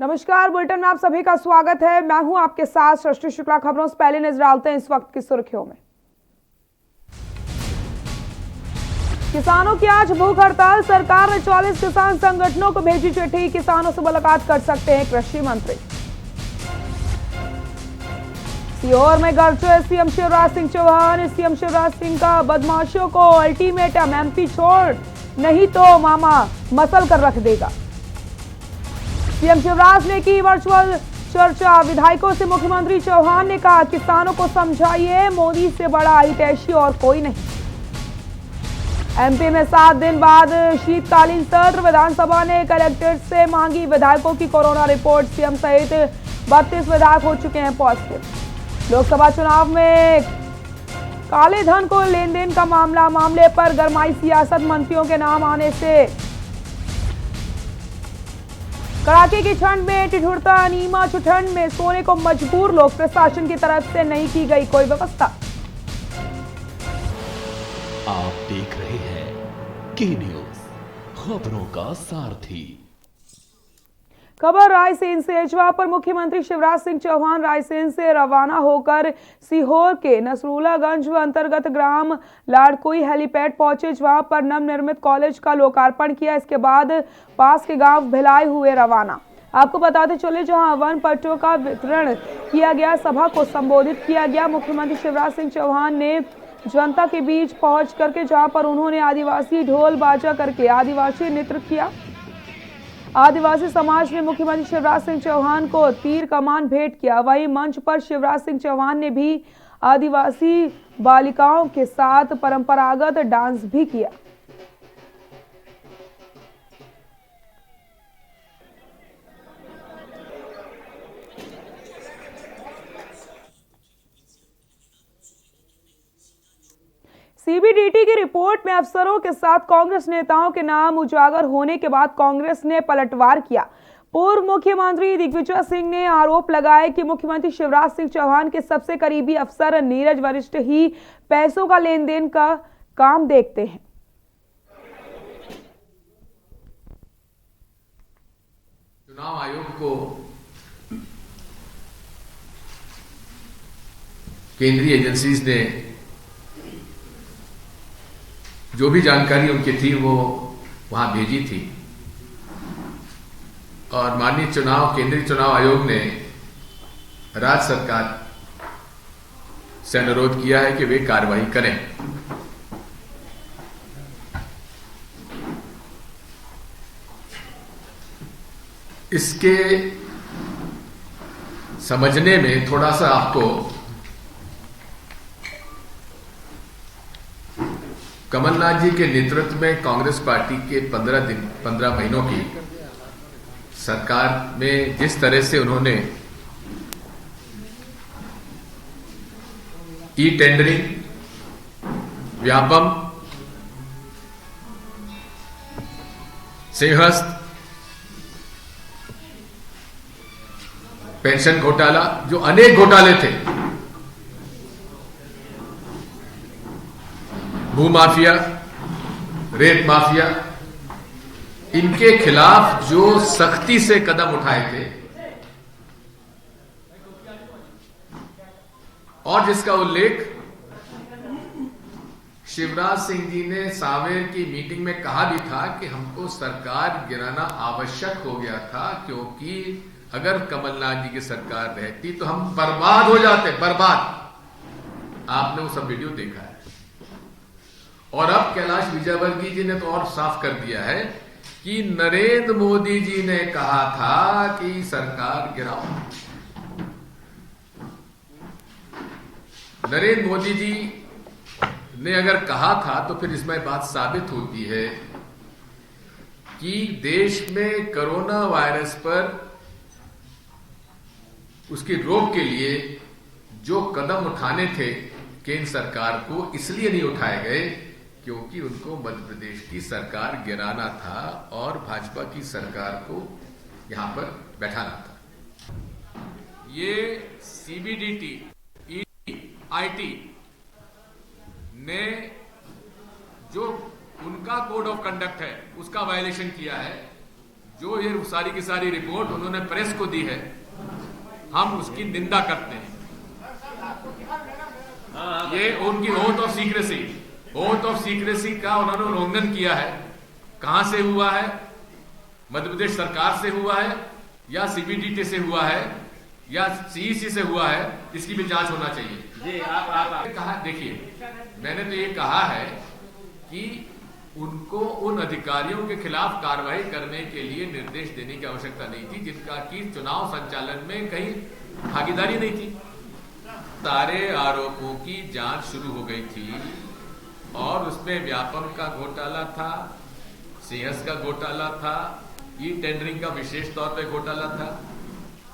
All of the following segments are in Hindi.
नमस्कार, बुलेटिन में आप सभी का स्वागत है। मैं हूं आपके साथ सृष्टि शुक्ला। खबरों से पहले नजर डालते हैं इस वक्त की सुर्खियों में। किसानों की आज भूख हड़ताल। सरकार ने 44 किसान संगठनों को भेजी चिट्ठी। किसानों से मुलाकात कर सकते हैं कृषि मंत्री। सीहोर में गरजे सीएम शिवराज सिंह चौहान। सीएम शिवराज सिंह का बदमाशों को अल्टीमेटम, एमपी छोड़ नहीं तो मामा मसल कर रख देगा। सीएम शिवराज ने की वर्चुअल चर्चा। विधायकों से मुख्यमंत्री चौहान ने कहा, किसानों को समझाइए, मोदी से बड़ा हितैषी और कोई नहीं। एमपी में 7 दिन बाद शीतकालीन सत्र। विधानसभा ने कलेक्ट्रेट से मांगी विधायकों की कोरोना रिपोर्ट। सीएम सहित 32 विधायक हो चुके हैं पॉजिटिव। लोकसभा चुनाव में काले धन को लेन देन का मामले पर गरमाई सियासत। मंत्रियों के नाम आने से कड़ाके की ठंड में ठिठुरता नीमच। ठंड में सोने को मजबूर लोग। प्रशासन की तरफ से नहीं की गई कोई व्यवस्था। आप देख रहे हैं के न्यूज, खबरों का सारथी। खबर रायसेन से। जहां पर मुख्यमंत्री शिवराज सिंह चौहान रायसेन से रवाना होकर सीहोर के नसरुल्लागंज अंतर्गत ग्राम लाड़कुई हेलीपैड पहुंचे, जहां पर नवनिर्मित कॉलेज का लोकार्पण किया। इसके बाद पास के गांव भिलाई हुए रवाना। आपको बताते चले, जहां वन पट्टों का वितरण किया गया, सभा को संबोधित किया गया। मुख्यमंत्री शिवराज सिंह चौहान ने जनता के बीच पहुंच करके जहां पर उन्होंने आदिवासी ढोल बाजा करके आदिवासी नृत्य किया। आदिवासी समाज ने मुख्यमंत्री शिवराज सिंह चौहान को तीर कमान भेंट किया। वहीं मंच पर शिवराज सिंह चौहान ने भी आदिवासी बालिकाओं के साथ परंपरागत डांस भी किया। सीबीडीटी की रिपोर्ट में अफसरों के साथ कांग्रेस नेताओं के नाम उजागर होने के बाद कांग्रेस ने पलटवार किया। पूर्व मुख्यमंत्री दिग्विजय सिंह ने आरोप लगाया कि मुख्यमंत्री शिवराज सिंह चौहान के सबसे करीबी अफसर नीरज वरिष्ठ ही पैसों का लेन देन का काम देखते हैं। चुनाव आयोग को केंद्रीय एजेंसीज ने जो भी जानकारी उनकी थी वो वहां भेजी थी और माननीय केंद्रीय चुनाव आयोग ने राज्य सरकार से अनुरोध किया है कि वे कार्रवाई करें। इसके समझने में थोड़ा सा आपको कमलनाथ जी के नेतृत्व में कांग्रेस पार्टी के 15 महीनों की सरकार में जिस तरह से उन्होंने e tendering, Vyapam, Simhastha, pension घोटाला, जो अनेक घोटाले थे, भूमाफिया, रेत माफिया, इनके खिलाफ जो सख्ती से कदम उठाए थे और जिसका उल्लेख शिवराज सिंह जी ने सांवेर की मीटिंग में कहा भी था कि हमको सरकार गिराना आवश्यक हो गया था, क्योंकि अगर कमलनाथ जी की सरकार रहती तो हम बर्बाद हो जाते, बर्बाद। आपने वो सब वीडियो देखा है। और अब कैलाश विजयवर्गीय जी ने तो और साफ कर दिया है कि नरेंद्र मोदी जी ने कहा था कि सरकार गिराओ। नरेंद्र मोदी जी ने अगर कहा था तो फिर इसमें बात साबित होती है कि देश में कोरोना वायरस पर उसकी रोक के लिए जो कदम उठाने थे केंद्र सरकार को, इसलिए नहीं उठाए गए क्योंकि उनको मध्य प्रदेश की सरकार गिराना था और भाजपा की सरकार को यहां पर बैठाना था। ये सीबीडीटी, ईटी ने जो उनका कोड ऑफ कंडक्ट है उसका वायलेशन किया है, जो ये सारी की सारी रिपोर्ट उन्होंने प्रेस को दी है, हम उसकी निंदा करते हैं। ये उनकी ओथ ऑफ सीक्रेसी का उन्होंने उल्लंघन किया है। कहां से हुआ है? मध्य प्रदेश सरकार से हुआ है या सीबीडीटी से हुआ है या सीईसी से हुआ है? इसकी भी जांच होना चाहिए। जी आप कहा, देखिए मैंने तो ये कहा है कि उनको उन अधिकारियों के खिलाफ कार्रवाई करने के लिए निर्देश देने की आवश्यकता नहीं थी जिनका की चुनाव संचालन में कहीं भागीदारी नहीं थी। सारे आरोपों की जांच शुरू हो गई थी और उसमें व्यापम का घोटाला था, सेहस का घोटाला था, ई टेंडरिंग का विशेष तौर पे घोटाला था।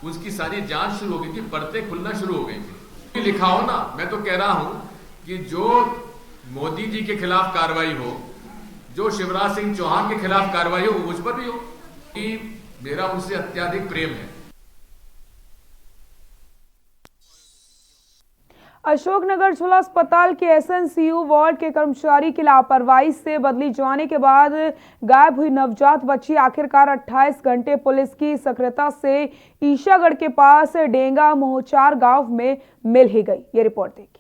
उसकी सारी जांच शुरू हो गई थी, परतें खुलना शुरू हो गई थी। लिखा हो ना, मैं तो कह रहा हूं कि जो मोदी जी के खिलाफ कार्रवाई हो, जो शिवराज सिंह चौहान के खिलाफ कार्रवाई हो, मुझ पर भी हो कि मेरा उनसे अत्यधिक प्रेम है। अशोकनगर जिला अस्पताल के एसएनसीयू वार्ड के कर्मचारी की लापरवाही से बदली जाने के बाद गायब हुई नवजात बच्ची आखिरकार 28 घंटे पुलिस की सक्रियता से ईशागढ़ के पास डेंगा मोहचार गांव में मिल ही गई। ये रिपोर्ट देखिए।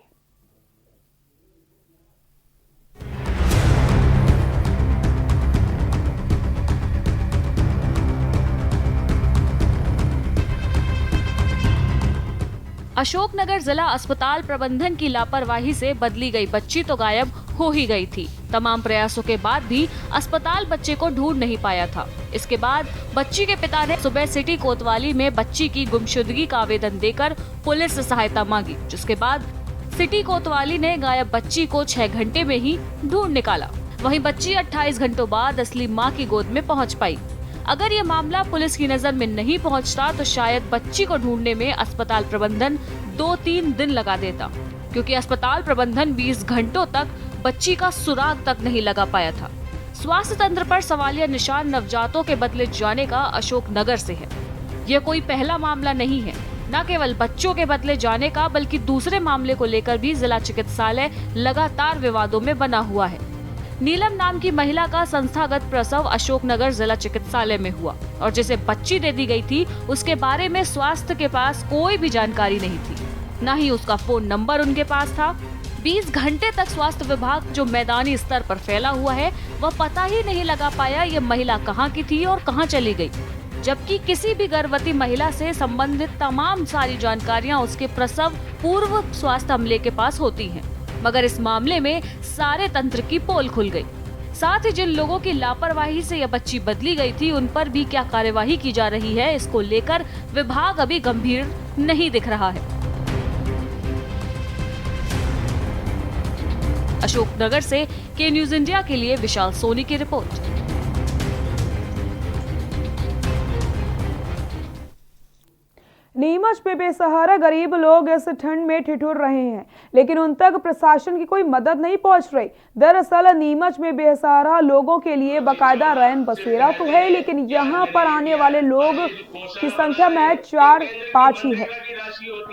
अशोकनगर जिला अस्पताल प्रबंधन की लापरवाही से बदली गई बच्ची तो गायब हो ही गई थी। तमाम प्रयासों के बाद भी अस्पताल बच्चे को ढूंढ नहीं पाया था। इसके बाद बच्ची के पिता ने सुबह सिटी कोतवाली में बच्ची की गुमशुदगी का आवेदन देकर पुलिस से सहायता मांगी, जिसके बाद सिटी कोतवाली ने गायब बच्ची को 6 घंटे में ही ढूंढ निकाला। वहीं बच्ची 28 घंटों बाद असली मां की गोद में पहुंच पाई। अगर ये मामला पुलिस की नजर में नहीं पहुंचता तो शायद बच्ची को ढूंढने में अस्पताल प्रबंधन 2-3 दिन लगा देता, क्योंकि अस्पताल प्रबंधन 20 घंटों तक बच्ची का सुराग तक नहीं लगा पाया था। स्वास्थ्य तंत्र पर सवालिया निशान नवजातों के बदले जाने का अशोकनगर से है। यह कोई पहला मामला नहीं है। न केवल बच्चों के बदले जाने का बल्कि दूसरे मामले को लेकर भी जिला चिकित्सालय लगातार विवादों में बना हुआ है। नीलम नाम की महिला का संस्थागत प्रसव अशोकनगर जिला चिकित्सालय में हुआ और जिसे बच्ची दे दी गई थी उसके बारे में स्वास्थ्य के पास कोई भी जानकारी नहीं थी, न ही उसका फोन नंबर उनके पास था। 20 घंटे तक स्वास्थ्य विभाग जो मैदानी स्तर पर फैला हुआ है वह पता ही नहीं लगा पाया ये महिला कहाँ की थी और कहाँ चली गई, जबकि किसी भी गर्भवती महिला से संबंधित तमाम सारी जानकारियाँ उसके प्रसव पूर्व स्वास्थ्य अमले के पास होती हैं। मगर इस मामले में सारे तंत्र की पोल खुल गई। साथ ही जिन लोगों की लापरवाही से यह बच्ची बदली गई थी उन पर भी क्या कार्यवाही की जा रही है, इसको लेकर विभाग अभी गंभीर नहीं दिख रहा है। अशोकनगर से के न्यूज इंडिया के लिए विशाल सोनी की रिपोर्ट। नीमच में बेसहारा गरीब लोग इस ठंड में ठिठुर रहे हैं, लेकिन उन तक प्रशासन की कोई मदद नहीं पहुंच रही। दरअसल नीमच में बेसहारा लोगों के लिए बाकायदा रैन बसेरा तो है, लेकिन यहां पर आने वाले लोग की संख्या महज 4-5 ही है।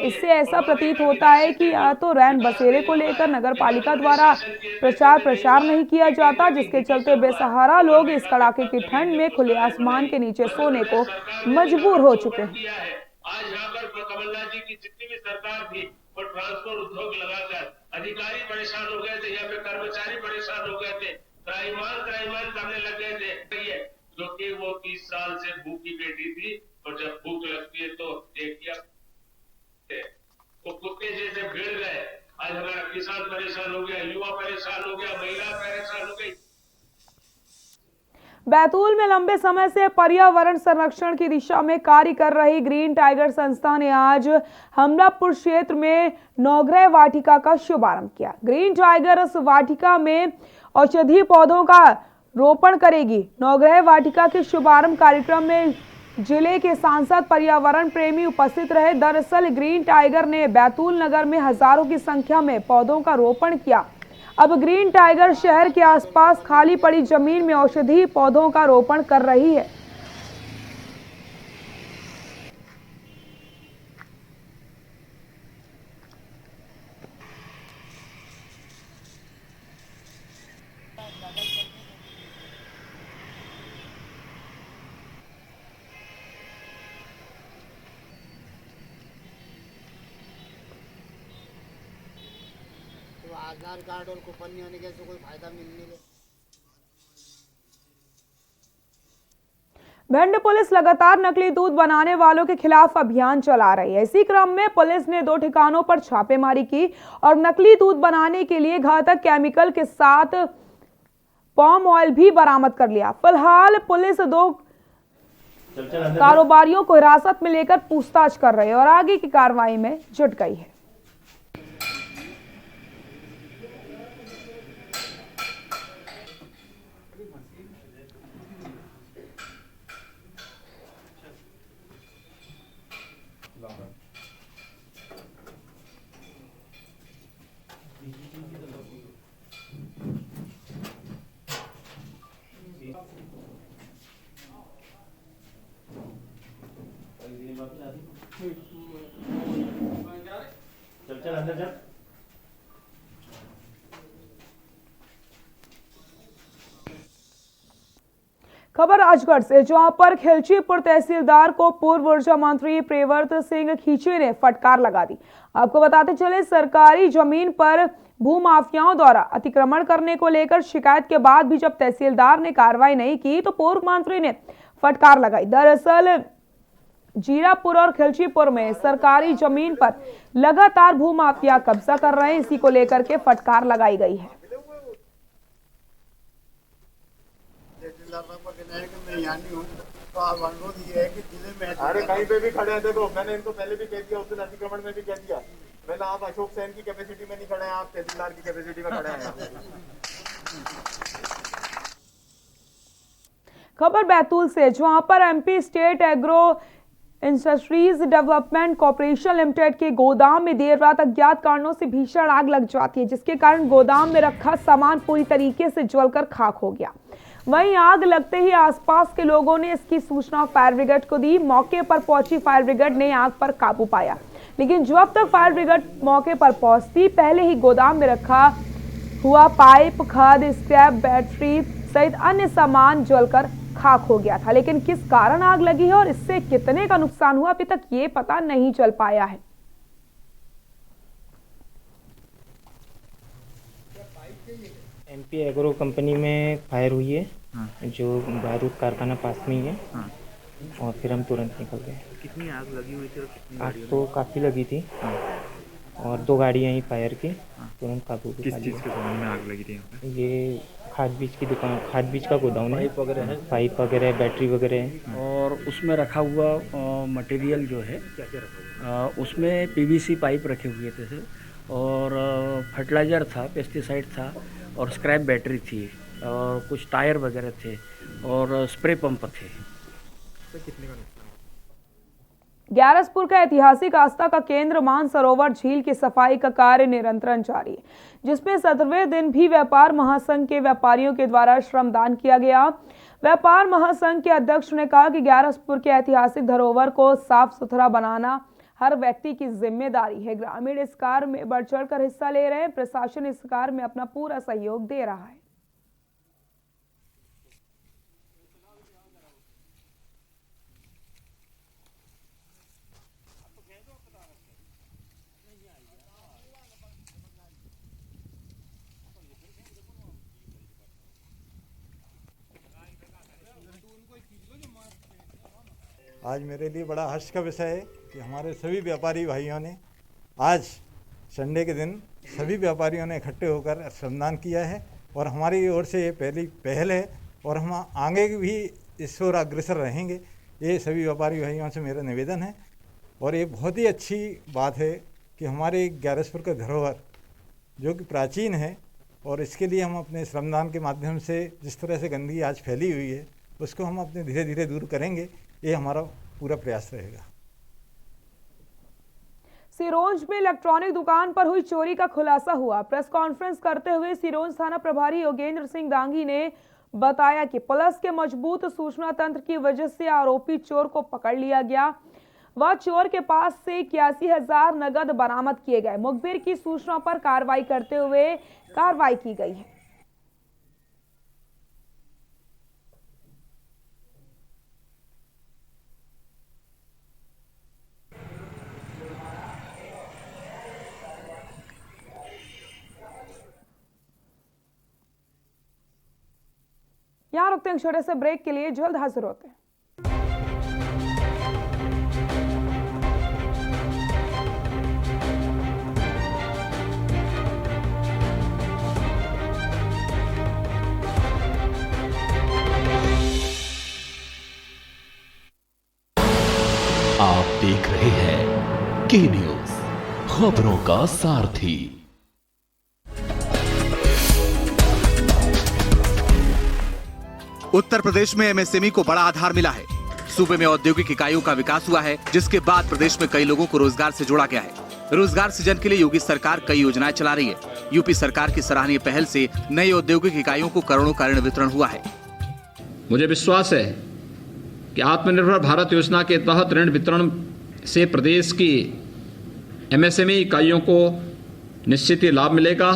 इससे ऐसा प्रतीत होता है कि या तो रैन बसेरे को लेकर नगर पालिका द्वारा प्रचार प्रसार नहीं किया जाता, जिसके चलते बेसहारा लोग इस कड़ाके की ठंड में खुले आसमान के नीचे सोने को मजबूर हो चुके हैं। आज यहाँ पर कमलनाथ जी की जितनी भी सरकार थी वो ट्रांसपोर्ट उद्योग लगाकर अधिकारी परेशान हो गए थे, यहाँ पे कर्मचारी परेशान हो गए थे, त्राईमाल करने लग गए थे, जो कि वो 30 साल से भूखी बैठी थी और जब भूख लगती है तो देखिए वो कुत्ते जैसे भिड़ गए। आज हमारा किसान परेशान हो गया, युवा परेशान हो गया, महिला परेशान हो गई। बैतूल में लंबे समय से पर्यावरण संरक्षण की दिशा में कार्य कर रही ग्रीन टाइगर संस्था ने आज हमलापुर क्षेत्र में नौग्रह वाटिका का शुभारंभ किया। ग्रीन टाइगर इस वाटिका में औषधीय पौधों का रोपण करेगी। नौग्रह वाटिका के शुभारंभ कार्यक्रम में जिले के सांसद पर्यावरण प्रेमी उपस्थित रहे। दरअसल ग्रीन टाइगर ने बैतूल नगर में हजारों की संख्या में पौधों का रोपण किया। अब ग्रीन टाइगर शहर के आसपास खाली पड़ी जमीन में औषधीय पौधों का रोपण कर रही है। आधार कार्ड और कूपन नहीं होने के से कोई फायदा मिलने के। भिंड पुलिस लगातार नकली दूध बनाने वालों के खिलाफ अभियान चला रही है। इसी क्रम में पुलिस ने 2 ठिकानों पर छापेमारी की और नकली दूध बनाने के लिए घातक केमिकल के साथ पाम ऑयल भी बरामद कर लिया। फिलहाल पुलिस 2 कारोबारियों को हिरासत में लेकर पूछताछ कर रही है और आगे की कार्रवाई में जुट गई है। चल अंदर चल। खबर राजगढ़ से, जहां पर खिलचीपुर तहसीलदार को पूर्व ऊर्जा मंत्री प्रियव्रत सिंह खींचे ने फटकार लगा दी। आपको बताते चले, सरकारी जमीन पर भूमाफियाओं द्वारा अतिक्रमण करने को लेकर शिकायत के बाद भी जब तहसीलदार ने कार्रवाई नहीं की तो पूर्व मंत्री ने फटकार लगाई। दरअसल जीरापुर और खिलचीपुर में सरकारी जमीन पर लगातार भूमाफिया कब्जा कर रहे हैं। इसी को लेकर के फटकार लगाई गई है। तो आप अनुरोध ये है कि जिले में अरे कहीं पे भी खड़े हैं, देखो मैंने इनको पहले भी कह दिया, उस दिन अतिक्रमण में भी कह दिया मैंने, आप अशोक सेन की कैपेसिटी में नहीं खड़े हैं, आप तहसीलदार की कैपेसिटी में खड़े हैं। खबर बैतूल से, जहां पर MP state agro industries development corporation limited के गोदाम में देर रात अज्ञात कारणों से भीषण आग लग जाती है, जिसके कारण गोदाम में रखा सामान पूरी तरीके से जलकर खाक हो गया। वहीं आग लगते ही आसपास के लोगों ने इसकी सूचना फायर ब्रिगेड को दी। मौके पर पहुंची फायर ब्रिगेड ने आग पर काबू पाया, लेकिन जब तक फायर ब्रिगेड मौके पर पहुंचती पहले ही गोदाम में रखा हुआ पाइप, खाद, स्क्रैप, बैटरी सहित अन्य सामान जलकर खाक हो गया था। लेकिन किस कारण आग लगी है और इससे कितने का नुकसान हुआ अभी तक ये पता नहीं चल पाया है। एमपी एग्रो कंपनी में फायर हुई है, जो बारूद कारखाना पास में ही है। और फिर हम तुरंत निकल गए। कितनी आग लगी हुई थी और कितनी आग तो काफ़ी लगी थी और 2 गाड़ियाँ ही फायर की, तुरंत काबू भी किस चीज़ के सामान में आग लगी थी यहाँ पे? ये खाद बीज की दुकान, खाद बीज का गोदाम है, पाइप वगैरह, बैटरी वगैरह है। और उसमें रखा हुआ मटेरियल जो है क्या क्या रखा हुआ? उसमें पीवीसी पाइप रखे हुए थे और फर्टिलाइज़र था, पेस्टिसाइड था और स्क्रैप बैटरी थी और कुछ टायर वगैरह थे और स्प्रे पंप थे। कितने का नुकसान? ग्यारसपुर का ऐतिहासिक आस्था का केंद्र मानसरोवर झील की सफाई का कार्य निरंतर जारी है, जिसमें 17वें दिन भी व्यापार महासंघ के व्यापारियों के द्वारा श्रमदान किया गया। व्यापार महासंघ के अध्यक्ष ने कहा कि ग्यारसपुर के ऐतिहासिक धरोहर को साफ सुथरा बनाना हर व्यक्ति की जिम्मेदारी है। ग्रामीण इस कार्य में बढ़ चढ़कर हिस्सा ले रहे हैं। प्रशासन इस कार्य में अपना पूरा सहयोग दे रहा है। आज मेरे लिए बड़ा हर्ष का विषय है कि हमारे सभी व्यापारी भाइयों ने आज संडे के दिन सभी व्यापारियों ने इकट्ठे होकर श्रमदान किया है और हमारी ओर से ये पहली पहल है और हम आगे भी इस ओर अग्रसर रहेंगे। ये सभी व्यापारी भाइयों से मेरा निवेदन है और ये बहुत ही अच्छी बात है कि हमारे ग्यारसपुर का धरोहर जो कि प्राचीन है और इसके लिए हम अपने श्रमदान के माध्यम से जिस तरह से गंदगी आज फैली हुई है उसको हम अपने धीरे धीरे दूर करेंगे। ये हमारा पूरा प्रयास रहेगा। सिरोंज में इलेक्ट्रॉनिक दुकान पर हुई चोरी का खुलासा हुआ। प्रेस कॉन्फ्रेंस करते हुए सिरोंज थाना प्रभारी योगेंद्र सिंह दांगी ने बताया कि पुलिस के मजबूत सूचना तंत्र की वजह से आरोपी चोर को पकड़ लिया गया। वह चोर के पास से 81,000 नगद बरामद किए गए। मुखबिर की सूचना पर कार्रवाई करते हुए कार्रवाई की गई है। रुकते हैं छोटे से ब्रेक के लिए, जल्द हाजिर होते हैं। आप देख रहे हैं के न्यूज, खबरों का सारथी। उत्तर प्रदेश में एमएसएमई को बड़ा आधार मिला है। सूबे में औद्योगिक इकाइयों का विकास हुआ है, जिसके बाद प्रदेश में कई लोगों को रोजगार से जोड़ा गया है। रोजगार सृजन के लिए योगी सरकार कई योजनाएं चला रही है। यूपी सरकार की सराहनीय पहल से नई औद्योगिक इकाइयों को करोड़ों का ऋण वितरण हुआ है। मुझे विश्वास है कि आत्मनिर्भर भारत योजना के तहत ऋण वितरण से प्रदेश की एमएसएमई इकाइयों को निश्चित ही लाभ मिलेगा।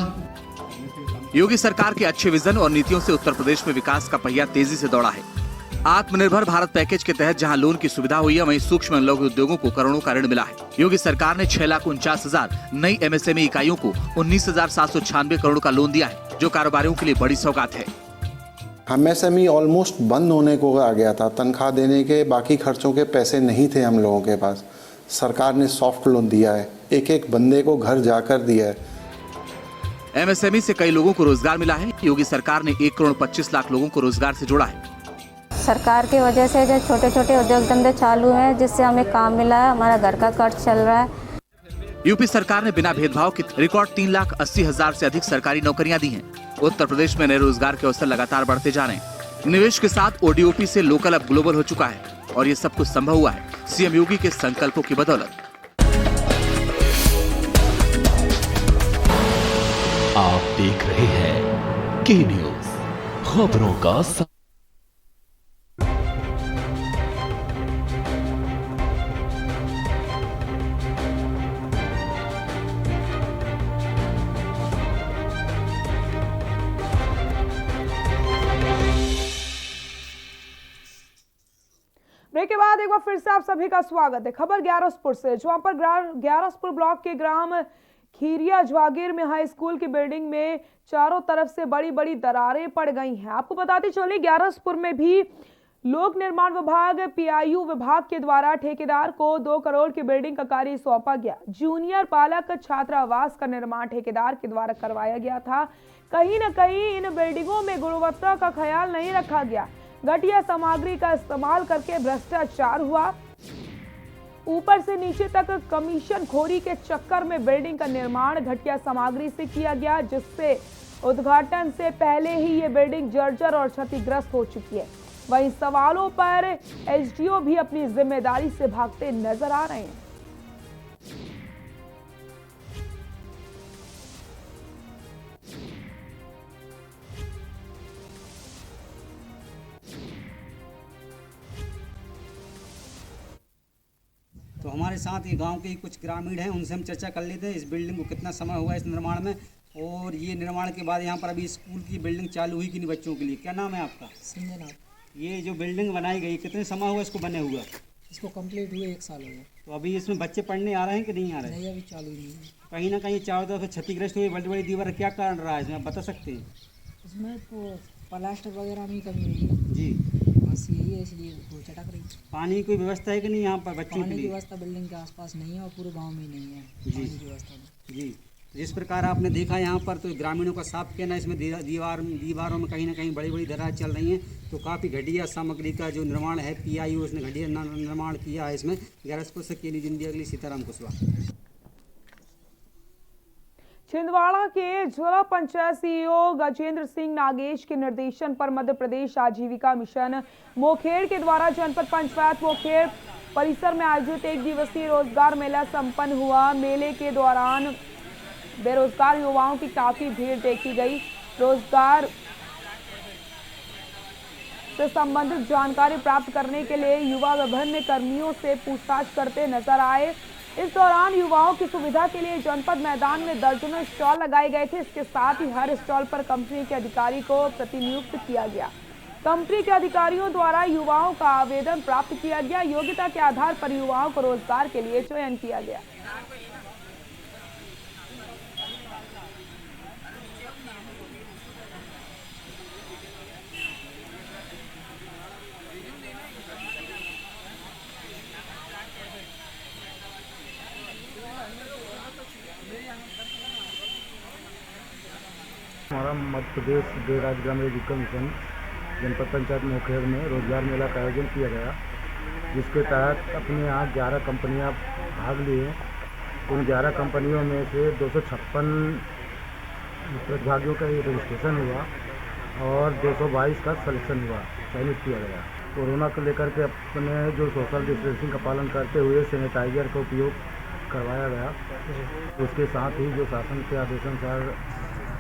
योगी सरकार के अच्छे विजन और नीतियों से उत्तर प्रदेश में विकास का पहिया तेजी से दौड़ा है। आत्मनिर्भर भारत पैकेज के तहत जहां लोन की सुविधा हुई है, वहीं सूक्ष्म और लघु उद्योगों को करोड़ों का ऋण मिला है। योगी सरकार ने 6,49,000 नई एमएसएमई इकाइयों को 19,796 करोड़ का लोन दिया है, जो कारोबारियों के लिए बड़ी सौगात है। एमएसएमई ऑलमोस्ट बंद होने को आ गया था। तनख्वाह देने के बाकी खर्चों के पैसे नहीं थे हम लोगों के पास। सरकार ने सॉफ्ट लोन दिया है, एक एक बंदे को घर जाकर दिया है। एमएसएमई से कई लोगों को रोजगार मिला है। योगी सरकार ने 1,25,00,000 लोगों को रोजगार से जोड़ा है। सरकार की वजह से जो छोटे छोटे उद्योग धंधे चालू हैं, जिससे हमें काम मिला है, हमारा घर का खर्च चल रहा है। यूपी सरकार ने बिना भेदभाव के रिकॉर्ड 3,80,000 से अधिक सरकारी नौकरियां दी हैं। उत्तर प्रदेश में नए रोजगार के अवसर लगातार बढ़ते जा रहे हैं। निवेश के साथ ओडीओपी से लोकल अब ग्लोबल हो चुका है, और ये सब कुछ संभव हुआ है सीएम योगी के संकल्पों की बदौलत। आप देख रहे हैं के न्यूज, खबरों का ब्रेक के बाद एक बार फिर से आप सभी का स्वागत है। खबर ग्यारसपुर से, जहां पर ग्यारसपुर ब्लॉक के ग्राम खीरिया जवागीर में हाई स्कूल की बिल्डिंग में चारों तरफ से बड़ी बड़ी दरारें पड़ गई हैं। आपको बताते चले, ग्यारसपुर में भी लोक निर्माण विभाग पीआईयू विभाग के द्वारा ठेकेदार को 2 करोड़ की बिल्डिंग का कार्य सौंपा गया। जूनियर बालक छात्रावास का निर्माण ठेकेदार के द्वारा करवाया गया था। कहीं न कहीं इन बिल्डिंगों में गुणवत्ता का ख्याल नहीं रखा गया। घटिया सामग्री का इस्तेमाल करके भ्रष्टाचार हुआ। ऊपर से नीचे तक कमीशन खोरी के चक्कर में बिल्डिंग का निर्माण घटिया सामग्री से किया गया, जिससे उद्घाटन से पहले ही ये बिल्डिंग जर्जर और क्षतिग्रस्त हो चुकी है। वहीं सवालों पर एसडीओ भी अपनी जिम्मेदारी से भागते नजर आ रहे हैं। तो हमारे साथ ये गांव के ही कुछ ग्रामीण हैं, उनसे हम चर्चा कर लेते हैं इस बिल्डिंग को कितना समय हुआ इस निर्माण में, और ये निर्माण के बाद यहाँ पर अभी स्कूल की बिल्डिंग चालू हुई कि नहीं बच्चों के लिए। क्या नाम है आपका? संजय नाथ। ये जो बिल्डिंग बनाई गई कितने समय हुआ इसको बने हुआ? इसको कंप्लीट हुए 1 साल हो गया। तो अभी इसमें बच्चे पढ़ने आ रहे हैं कि नहीं आ रहे हैं? नहीं, अभी चालू नहीं है। कहीं ना कहीं चारों तरफ क्षतिग्रस्त हुई बड़ी बड़ी दीवार, क्या कारण रहा है इसमें, आप बता सकते हैं? इसमें तो प्लास्टर वगैरह में कमी हुई है जी, बस यही है, इसलिए वो चटक रही है। पानी की व्यवस्था है कि नहीं यहाँ पर बच्चों के लिए? पानी की व्यवस्था बिल्डिंग के आसपास नहीं है और पूरे गांव में ही नहीं है पानी की व्यवस्था। जी, जिस प्रकार आपने देखा यहाँ पर, तो ग्रामीणों का साफ कहना है इसमें दीवारों में कहीं ना कहीं बड़ी बड़ी दरार चल रही हैं। तो काफ़ी घटिया सामग्री का जो निर्माण है, पीआईयू उसने घटिया निर्माण किया है इसमें। ग्यारसपुर से केली जिंदगी अगली सीताराम कुशवाहा। छिंदवाड़ा के जिला पंचायत सीईओ गजेंद्र सिंह नागेश के निर्देशन पर मध्य प्रदेश आजीविका मिशन मोखेड़ के द्वारा जनपद पंचायत मोखेड़ परिसर में आयोजित 1 दिवसीय रोजगार मेला संपन्न हुआ। मेले के दौरान बेरोजगार युवाओं की काफी भीड़ देखी गई। रोजगार से संबंधित जानकारी प्राप्त करने के लिए युवा विभिन्न कर्मियों से पूछताछ करते नजर आए। इस दौरान युवाओं की सुविधा के लिए जनपद मैदान में दर्जनों स्टॉल लगाए गए थे। इसके साथ ही हर स्टॉल पर कंपनी के अधिकारी को प्रतिनियुक्त किया गया। कंपनी के अधिकारियों द्वारा युवाओं का आवेदन प्राप्त किया गया। योग्यता के आधार पर युवाओं को रोजगार के लिए चयन किया गया। हमारा मध्य प्रदेश देव राज्य ग्रामीण आजीविका मिशन जनपद पंचायत मोखेड़ में रोजगार मेला का आयोजन किया गया, जिसके तहत अपने यहाँ 11 कंपनियाँ भाग लिए। उन 11 कंपनियों में से 256 प्रतिभागियों का रजिस्ट्रेशन हुआ और 222 का सिलेक्शन हुआ, चयनित किया गया। कोरोना को लेकर के अपने जो सोशल डिस्टेंसिंग का पालन करते हुए सैनिटाइजर का उपयोग करवाया गया। उसके साथ ही जो शासन के आदेशानुसार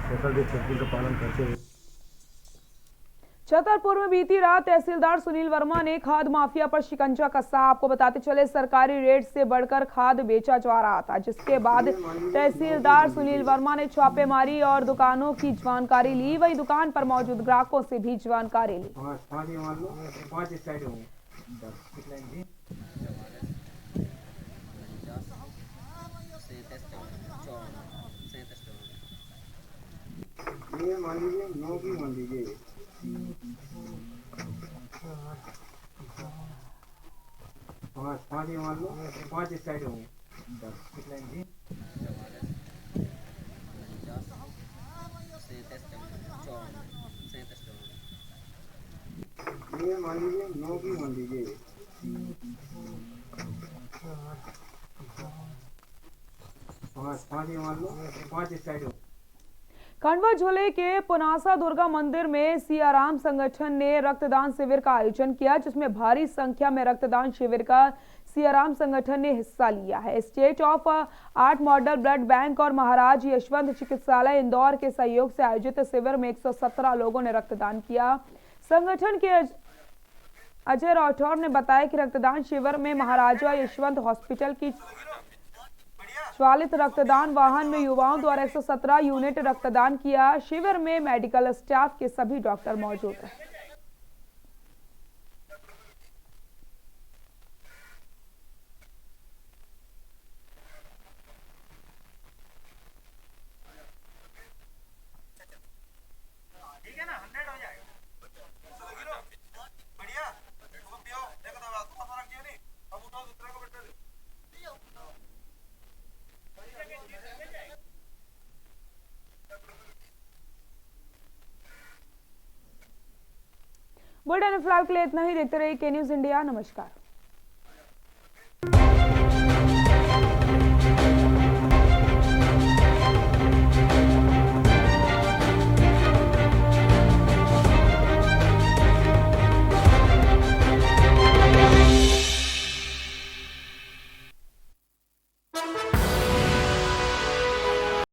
सोशल डिस्टेंसिंग का पालन करते हुए छतरपुर में बीती रात तहसीलदार सुनील वर्मा ने खाद माफिया पर शिकंजा कसा। आपको बताते चले सरकारी रेट से बढ़कर खाद बेचा जा रहा था, जिसके बाद तहसीलदार सुनील वर्मा ने छापेमारी और दुकानों की जानकारी ली। वही दुकान पर मौजूद ग्राहकों से भी जानकारी ली। ये मान लीजिए 9 की मान लीजिए 5 ये मान लो 5 इस साइड होंगे 10 कितना जी ये मान लीजिए 9 की मान लीजिए 5 ये मान लो 5 इस साइड होंगे। खंडवा जिले के पुनासा दुर्गा मंदिर में सियाराम संगठन ने रक्तदान शिविर का आयोजन किया, जिसमें भारी संख्या में रक्तदान शिविर का सियाराम संगठन ने हिस्सा लिया है। State of art model blood bank और महाराज यशवंत चिकित्सालय इंदौर के सहयोग से आयोजित शिविर में 117 लोगों ने रक्तदान किया। संगठन के अजय राठौर ने बताया कि रक्तदान शिविर में महाराजा यशवंत हॉस्पिटल की चालित रक्तदान वाहन में युवाओं द्वारा 117 यूनिट रक्तदान किया। शिविर में मेडिकल स्टाफ के सभी डॉक्टर मौजूद रहे। बुलेटिन फिलहाल के लिए इतना ही। देखते रहिए के न्यूज़ इंडिया। नमस्कार।